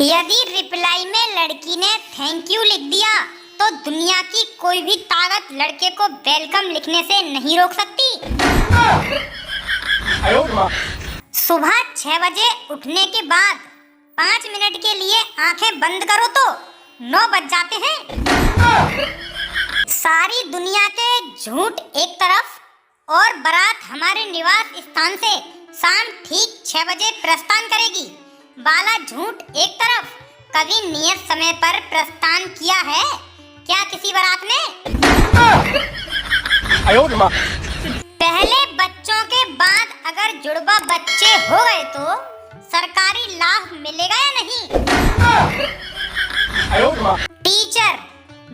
यदि रिप्लाई में लड़की ने थैंक यू लिख दिया तो दुनिया की कोई भी ताकत लड़के को वेलकम लिखने से नहीं रोक सकती। सुबह 6 बजे उठने के बाद 5 मिनट के लिए आंखें बंद करो तो 9 बज जाते हैं। सारी दुनिया के झूठ एक तरफ और बारात हमारे निवास स्थान से शाम ठीक 6 बजे प्रस्थान करेगी वाला झूठ एक तरफ। कभी नियत समय पर प्रस्थान किया है क्या किसी बारात ने? पहले बच्चों के बाद अगर जुड़वा बच्चे हो गए तो सरकारी लाभ मिलेगा या नहीं? टीचर,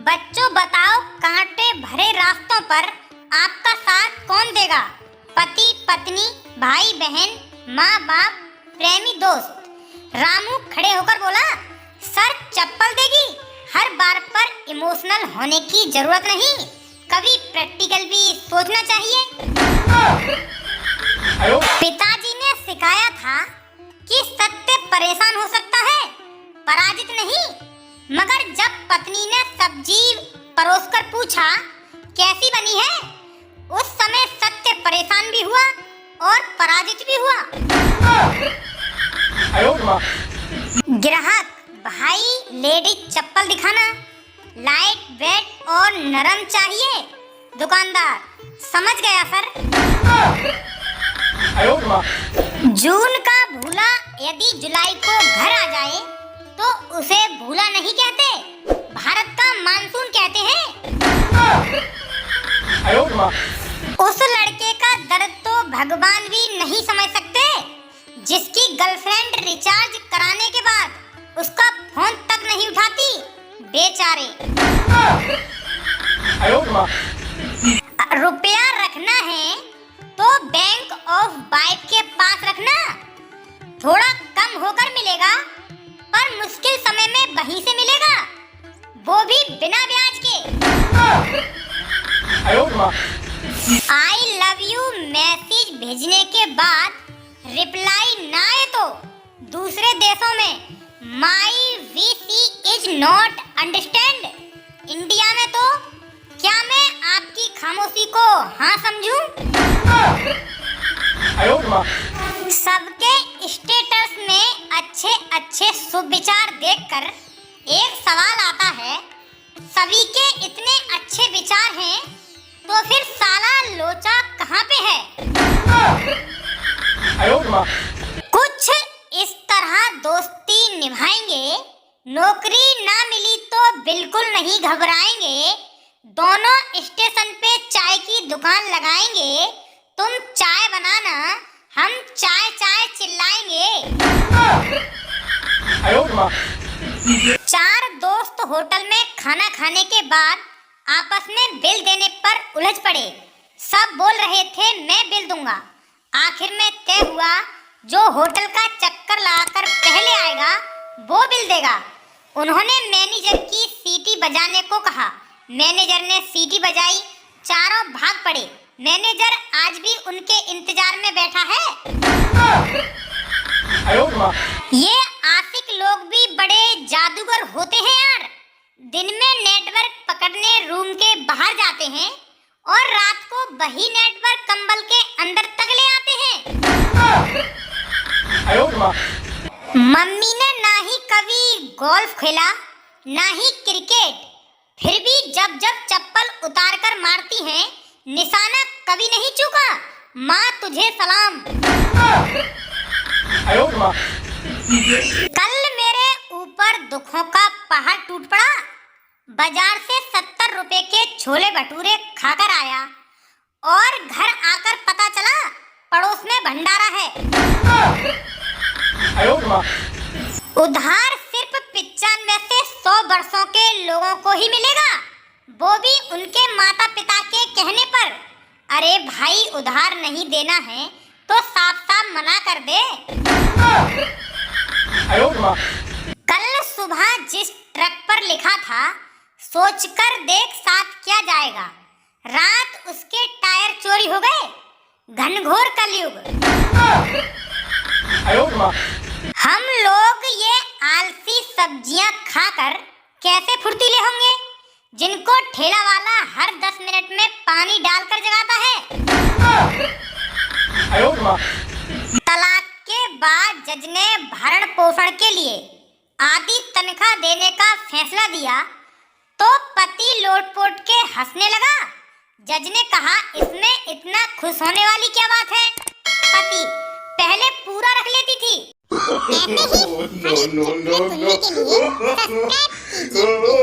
बच्चों बताओ कांटे भरे रास्तों पर आपका साथ कौन देगा? पति पत्नी, भाई बहन, माँ बाप, प्रेमी दोस्त। रामू खड़े होकर बोला, सर चप्पल देगी। हर बार पर इमोशनल होने की जरूरत नहीं, कभी प्रैक्टिकल भी सोचना चाहिए। पिताजी ने सिखाया था कि सत्य परेशान हो सकता है, पराजित नहीं। मगर जब पत्नी ने सब्जी परोसकर पूछा कैसी बनी है, उस समय सत्य परेशान भी हुआ और पराजित भी हुआ। ग्राहक, भाई लेडीज चप्पल दिखाना, लाइट वेट और नरम चाहिए। दुकानदार, समझ गया सर। जून का भूला यदि जुलाई को घर आ जाए तो उसे भूला नहीं कहते, भारत का मानसून कहते हैं। उस लड़के का दर्द तो भगवान भी नहीं समझ सकते जिसकी गर्लफ्रेंड रिचार्ज कराने के बाद उसका फोन तक नहीं उठाती, बेचारे। रुपया रखना है तो बैंक ऑफ वाइफ के पास रखना, थोड़ा कम होकर मिलेगा पर मुश्किल समय में वहीं से मिलेगा, वो भी बिना ब्याज के। आई लव यू मैसेज भेजने के बाद रिप्लाई ना आए तो दूसरे देशों में my VC is not understand, India में तो क्या मैं आपकी खामोशी को हाँ समझूं? सबके स्टेटस में अच्छे अच्छे शुभ विचार देखकर एक सवाल आता है, सभी के इतने अच्छे विचार हैं तो फिर साला लोचा कहाँ पे है? कुछ इस तरह दोस्ती निभाएंगे, नौकरी ना मिली तो बिल्कुल नहीं घबराएंगे, दोनों स्टेशन पे चाय की दुकान लगाएंगे, तुम चाय बनाना हम चाय चाय चिल्लाएंगे। 4 दोस्त होटल में खाना खाने के बाद आपस में बिल देने पर उलझ पड़े। सब बोल रहे थे मैं बिल दूंगा, आखिर में तय हुआ जो होटल का चक्कर लगाकर पहले आएगा वो बिल देगा। उन्होंने मैनेजर की सीटी बजाने को कहा, मैनेजर ने सीटी बजाई, चारों भाग पड़े। मैनेजर आज भी उनके इंतजार में बैठा है। ये आशिक लोग भी बड़े जादूगर होते हैं यार, दिन में नेटवर्क पकड़ने रूम के बाहर जाते हैं और रात को वही नेटवर्क कंबल के अंदर तक ले आते हैं। मम्मी ने ना ही कभी गोल्फ खेला ना ही क्रिकेट, फिर भी जब जब चप्पल उतार कर मारती हैं निशाना कभी नहीं चूका। माँ तुझे सलाम। कल मेरे ऊपर दुखों का पहाड़ टूट पड़ा। बाजार से 70 रुपए के छोले भटूरे खाकर आया और घर आकर पता चला पड़ोस में भंडारा है। उधार सिर्फ 95 से 100 वर्षों के लोगों को ही मिलेगा, वो भी उनके माता पिता के कहने पर। अरे भाई उधार नहीं देना है तो साफ साफ मना कर दे। कल सुबह जिस ट्रक पर लिखा था सोचकर देख साथ क्या जाएगा, रात उसके टायर चोरी हो गए। घनघोर कलयुग। हम लोग ये आलसी सब्जियां खाकर कैसे फुर्तीले होंगे, जिनको ठेला वाला हर 10 मिनट में पानी डालकर जगाता है। तलाक के बाद जज ने भरण पोषण के लिए आधी तनख्वाह देने का फैसला दिया तो पति लोटपोट के हंसने लगा। जज ने कहा, इसमें इतना खुश होने वाली क्या बात है? पति, पहले पूरा रख लेती थी। no, no, no, no.